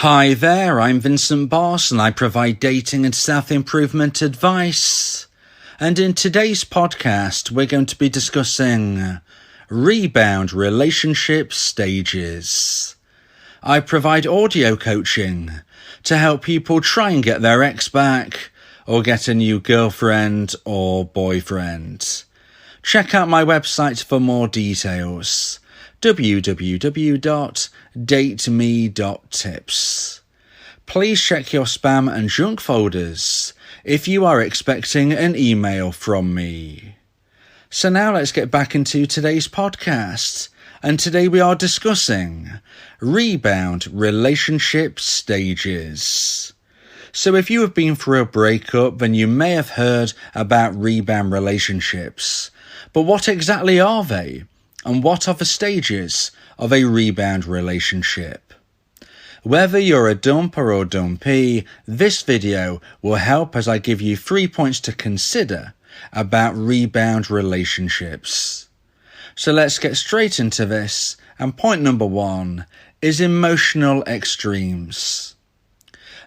Hi there, I'm Vincent Boss and I provide dating and self-improvement advice. And in today's podcast, we're going to be discussing rebound relationship stages. I provide audio coaching to help people try and get their ex back or get a new girlfriend or boyfriend. Check out my website for more details. www.dateme.tips. Please check your spam and junk folders if you are expecting an email from me. So now let's get back into today's podcast, and today we are discussing rebound relationship stages. So if you have been through a breakup, then you may have heard about rebound relationships. But what exactly are they? And what are the stages of a rebound relationship? Whether you're a dumper or dumpee, this video will help as I give you 3 points to consider about rebound relationships. So let's get straight into this, and point number 1 is emotional extremes.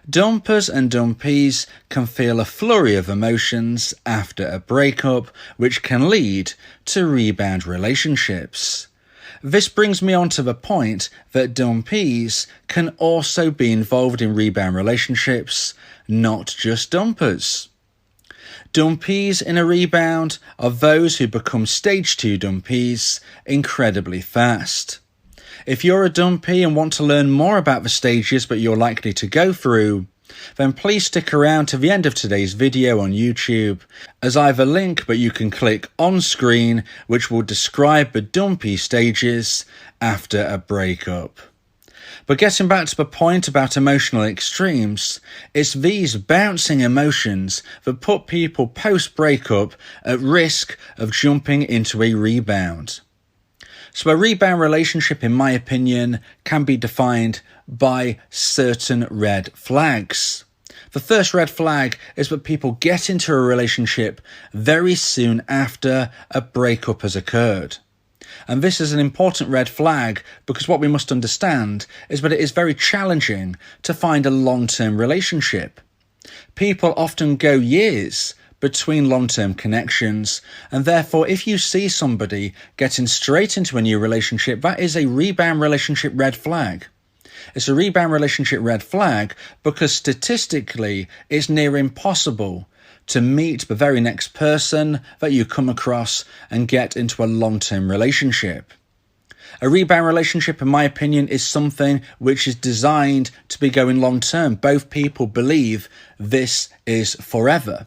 Dumpers and dumpees can feel a flurry of emotions after a breakup, which can lead to rebound relationships. This brings me on to the point that dumpees can also be involved in rebound relationships, not just dumpers. Dumpees in a rebound are those who become stage 2 dumpees incredibly fast. If you're a dumpee and want to learn more about the stages that you're likely to go through, then please stick around to the end of today's video on YouTube, as I have a link that you can click on screen which will describe the dumpee stages after a breakup. But getting back to the point about emotional extremes, it's these bouncing emotions that put people post-breakup at risk of jumping into a rebound. So a rebound relationship, in my opinion, can be defined by certain red flags. The first red flag is that people get into a relationship very soon after a breakup has occurred. And this is an important red flag because what we must understand is that it is very challenging to find a long-term relationship. People often go years between long-term connections, and therefore if you see somebody getting straight into a new relationship, that is a rebound relationship red flag. It's a rebound relationship red flag because statistically it's near impossible to meet the very next person that you come across and get into a long-term relationship. A rebound relationship, in my opinion, is something which is designed to be going long-term. Both people believe this is forever.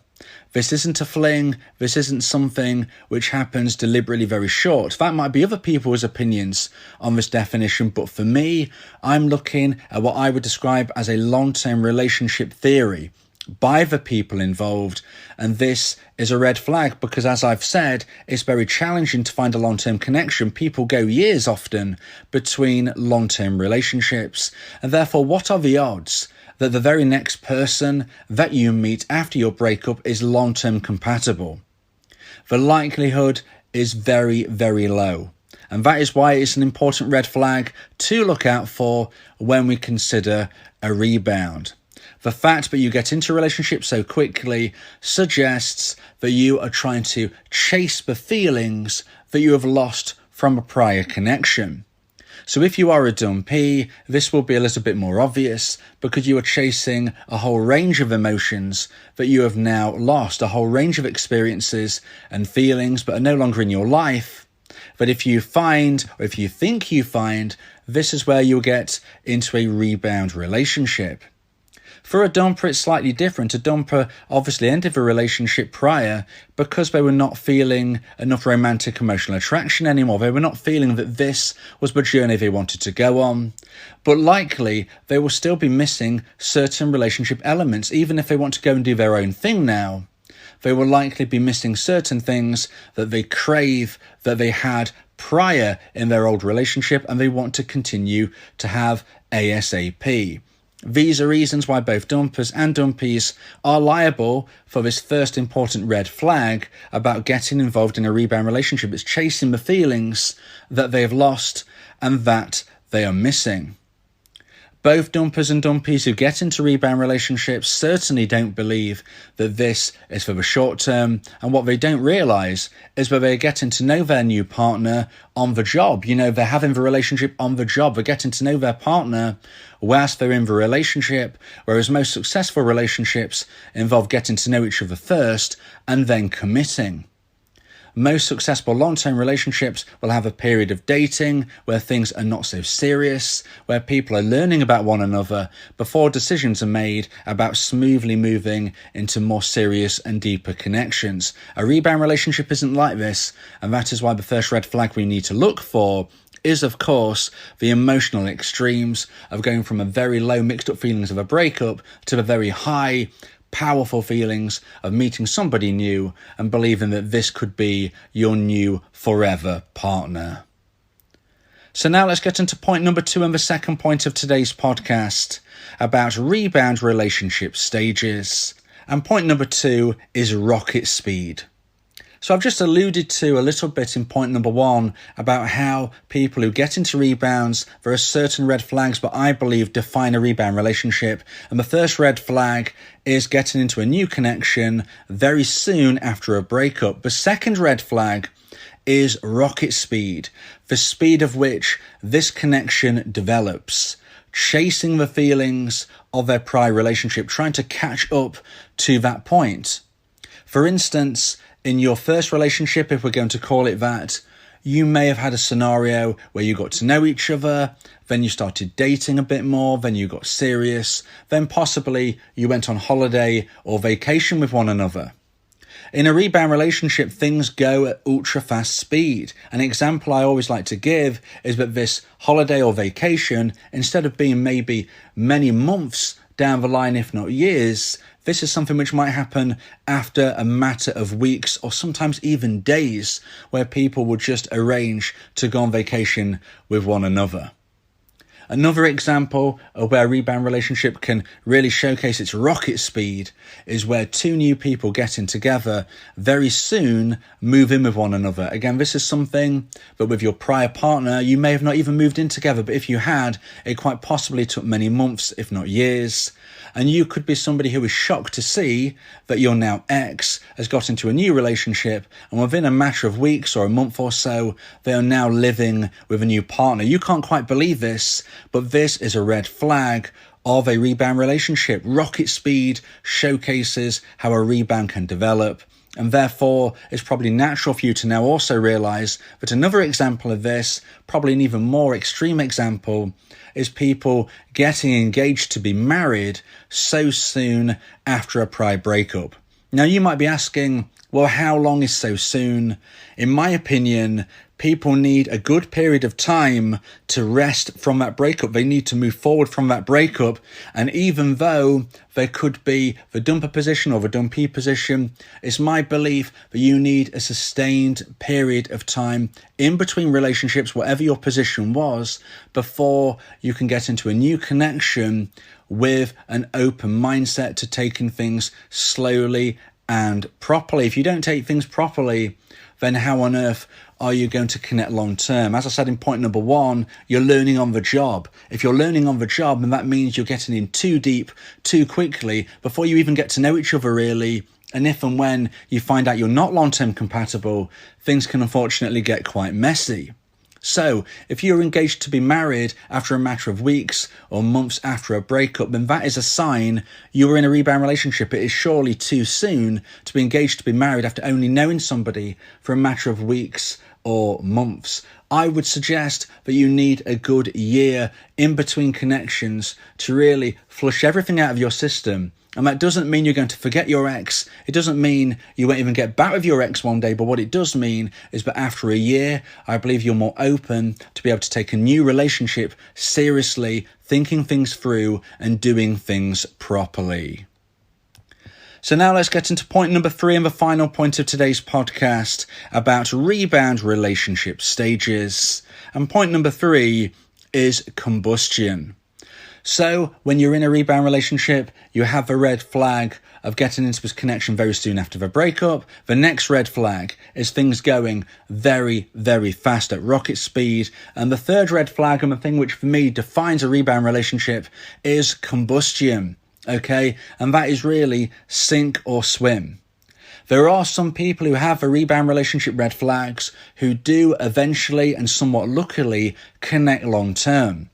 This isn't a fling, this isn't something which happens deliberately very short. That might be other people's opinions on this definition, but for me, I'm looking at what I would describe as a long-term relationship theory by the people involved, and this is a red flag because, as I've said, it's very challenging to find a long-term connection. People go years often between long-term relationships, and therefore what are the odds that the very next person that you meet after your breakup is long-term compatible? The likelihood is very, very low. And that is why it's an important red flag to look out for when we consider a rebound. The fact that you get into a relationship so quickly suggests that you are trying to chase the feelings that you have lost from a prior connection. So if you are a dumpee, this will be a little bit more obvious because you are chasing a whole range of emotions that you have now lost, a whole range of experiences and feelings that are no longer in your life. But if you find, or if you think you find, this is where you'll get into a rebound relationship. For a dumper, it's slightly different. A dumper obviously ended the relationship prior because they were not feeling enough romantic emotional attraction anymore. They were not feeling that this was the journey they wanted to go on. But likely, they will still be missing certain relationship elements. Even if they want to go and do their own thing now, they will likely be missing certain things that they crave, that they had prior in their old relationship, and they want to continue to have ASAP. These are reasons why both dumpers and dumpees are liable for this first important red flag about getting involved in a rebound relationship. It's chasing the feelings that they have lost and that they are missing. Both dumpers and dumpees who get into rebound relationships certainly don't believe that this is for the short term, and what they don't realise is that they're getting to know their new partner on the job. They're having the relationship on the job. They're getting to know their partner whilst they're in the relationship, whereas most successful relationships involve getting to know each other first and then committing. Most successful long-term relationships will have a period of dating where things are not so serious, where people are learning about one another before decisions are made about smoothly moving into more serious and deeper connections. A rebound relationship isn't like this, and that is why the first red flag we need to look for is, of course, the emotional extremes of going from a very low mixed up feelings of a breakup to the very high powerful feelings of meeting somebody new and believing that this could be your new forever partner. So now let's get into point number 2 and the second point of today's podcast about rebound relationship stages. And point number 2 is rocket speed. So I've just alluded to a little bit in point number 1 about how people who get into rebounds, there are certain red flags that I believe define a rebound relationship. And the first red flag is getting into a new connection very soon after a breakup. The second red flag is rocket speed, the speed of which this connection develops, chasing the feelings of their prior relationship, trying to catch up to that point. For instance, in your first relationship, if we're going to call it that, you may have had a scenario where you got to know each other, then you started dating a bit more, then you got serious, then possibly you went on holiday or vacation with one another. In a rebound relationship, things go at ultra fast speed. An example I always like to give is that this holiday or vacation, instead of being maybe many months down the line, if not years, this is something which might happen after a matter of weeks or sometimes even days, where people would just arrange to go on vacation with one another. Another example of where a rebound relationship can really showcase its rocket speed is where two new people getting together very soon move in with one another. Again, this is something that with your prior partner, you may have not even moved in together, but if you had, it quite possibly took many months, if not years. And you could be somebody who is shocked to see that your now ex has got into a new relationship, and within a matter of weeks or a month or so, they are now living with a new partner. You can't quite believe this, but this is a red flag of a rebound relationship. Rocket speed showcases how a rebound can develop. And therefore, it's probably natural for you to now also realise that another example of this, probably an even more extreme example, is people getting engaged to be married so soon after a prior breakup. Now, you might be asking, well, how long is so soon? In my opinion, people need a good period of time to rest from that breakup. They need to move forward from that breakup. And even though there could be the dumper position or the dumpee position, it's my belief that you need a sustained period of time in between relationships, whatever your position was, before you can get into a new connection with an open mindset to taking things slowly and properly. If you don't take things properly, then how on earth are you going to connect long term? As I said in point number 1, you're learning on the job. If you're learning on the job, then that means you're getting in too deep, too quickly, before you even get to know each other really. And if and when you find out you're not long-term compatible, things can unfortunately get quite messy. So, if you're engaged to be married after a matter of weeks or months after a breakup, then that is a sign you were in a rebound relationship. It is surely too soon to be engaged to be married after only knowing somebody for a matter of weeks or months. I would suggest that you need a good year in between connections to really flush everything out of your system. And that doesn't mean you're going to forget your ex. It doesn't mean you won't even get back with your ex one day. But what it does mean is that after a year, I believe you're more open to be able to take a new relationship seriously, thinking things through and doing things properly. So now let's get into point number 3 and the final point of today's podcast about rebound relationship stages. And point number 3 is combustion. So when you're in a rebound relationship, you have the red flag of getting into this connection very soon after the breakup. The next red flag is things going very, very fast at rocket speed. And the third red flag, and the thing which for me defines a rebound relationship, is combustion. Okay, and that is really sink or swim. There are some people who have a rebound relationship red flags who do eventually and somewhat luckily connect long term.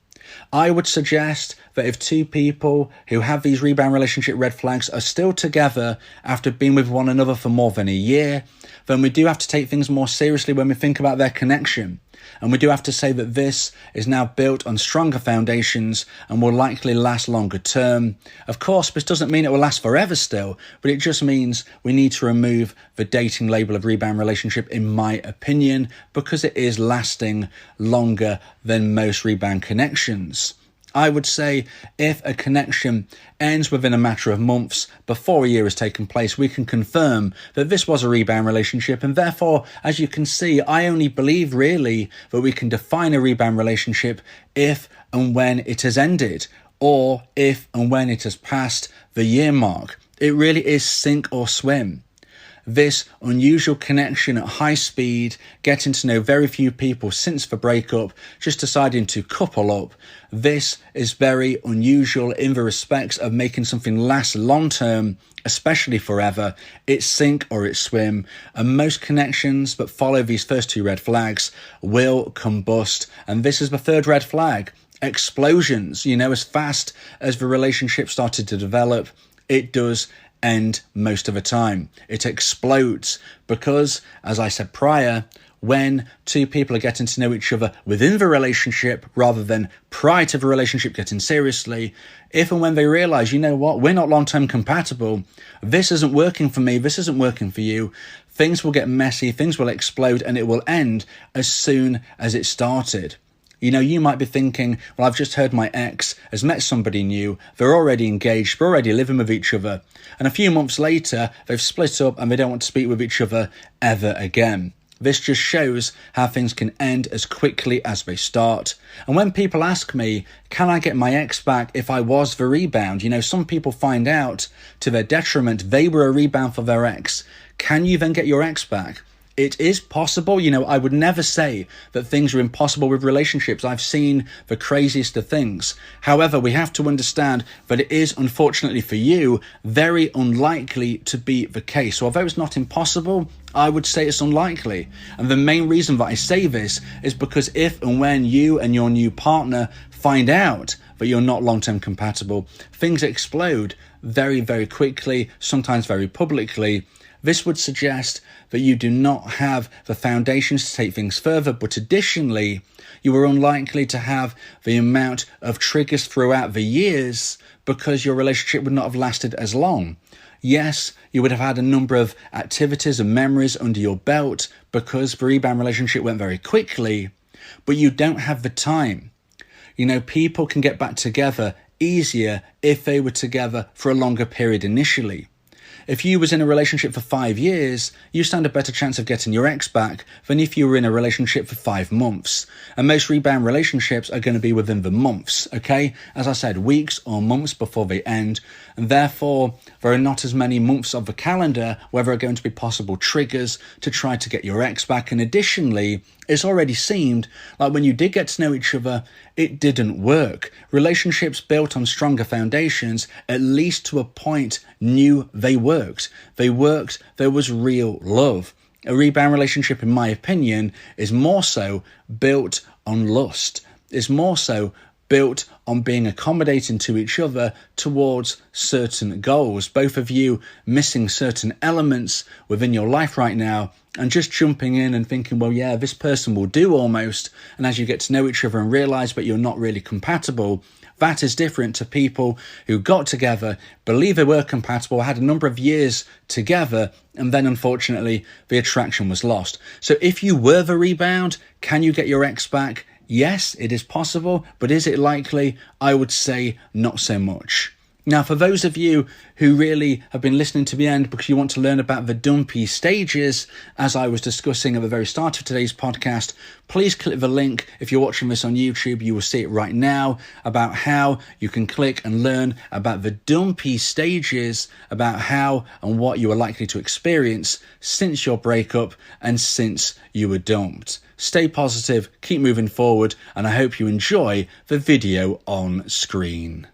I would suggest that if two people who have these rebound relationship red flags are still together after being with one another for more than a year, then we do have to take things more seriously when we think about their connection. And we do have to say that this is now built on stronger foundations and will likely last longer term. Of course, this doesn't mean it will last forever still, but it just means we need to remove the dating label of rebound relationship, in my opinion, because it is lasting longer than most rebound connections. I would say if a connection ends within a matter of months before a year has taken place, we can confirm that this was a rebound relationship. And therefore, as you can see, I only believe really that we can define a rebound relationship if and when it has ended, or if and when it has passed the year mark. It really is sink or swim. This unusual connection at high speed, getting to know very few people since the breakup, just deciding to couple up. This is very unusual in the respects of making something last long term, especially forever. It's sink or it's swim. And most connections that follow these first two red flags will combust. And this is the third red flag. Explosions. As fast as the relationship started to develop, it does end most of the time. It explodes because, as I said prior, when two people are getting to know each other within the relationship rather than prior to the relationship getting seriously, if and when they realize, we're not long-term compatible, this isn't working for me, this isn't working for you, things will get messy, things will explode, and it will end as soon as it started. You might be thinking, well, I've just heard my ex has met somebody new, they're already engaged, they're already living with each other, and a few months later, they've split up and they don't want to speak with each other ever again. This just shows how things can end as quickly as they start. And when people ask me, can I get my ex back if I was the rebound? Some people find out to their detriment they were a rebound for their ex. Can you then get your ex back? It is possible. I would never say that things are impossible with relationships. I've seen the craziest of things. However, we have to understand that it is, unfortunately for you, very unlikely to be the case. So although it's not impossible, I would say it's unlikely. And the main reason that I say this is because if and when you and your new partner find out that you're not long-term compatible, things explode very, very quickly, sometimes very publicly. This would suggest that you do not have the foundations to take things further, but additionally, you are unlikely to have the amount of triggers throughout the years because your relationship would not have lasted as long. Yes, you would have had a number of activities and memories under your belt because the rebound relationship went very quickly, but you don't have the time. People can get back together easier if they were together for a longer period initially. If you was in a relationship for 5 years, you stand a better chance of getting your ex back than if you were in a relationship for 5 months. And most rebound relationships are going to be within the months, okay? As I said, weeks or months before they end. And therefore, there are not as many months of the calendar where there are going to be possible triggers to try to get your ex back. And additionally, it's already seemed like when you did get to know each other, it didn't work. Relationships built on stronger foundations, at least to a point, knew they worked. They worked, there was real love. A rebound relationship, in my opinion, is more so built on lust. It's more so built on being accommodating to each other towards certain goals. Both of you missing certain elements within your life right now and just jumping in and thinking, well, yeah, this person will do almost. And as you get to know each other and realize that you're not really compatible, that is different to people who got together, believe they were compatible, had a number of years together, and then unfortunately the attraction was lost. So if you were the rebound, can you get your ex back? Yes, it is possible, but is it likely? I would say not so much. Now, for those of you who really have been listening to the end because you want to learn about the dumpee stages, as I was discussing at the very start of today's podcast, please click the link. If you're watching this on YouTube, you will see it right now about how you can click and learn about the dumpee stages, about how and what you are likely to experience since your breakup and since you were dumped. Stay positive, keep moving forward, and I hope you enjoy the video on screen.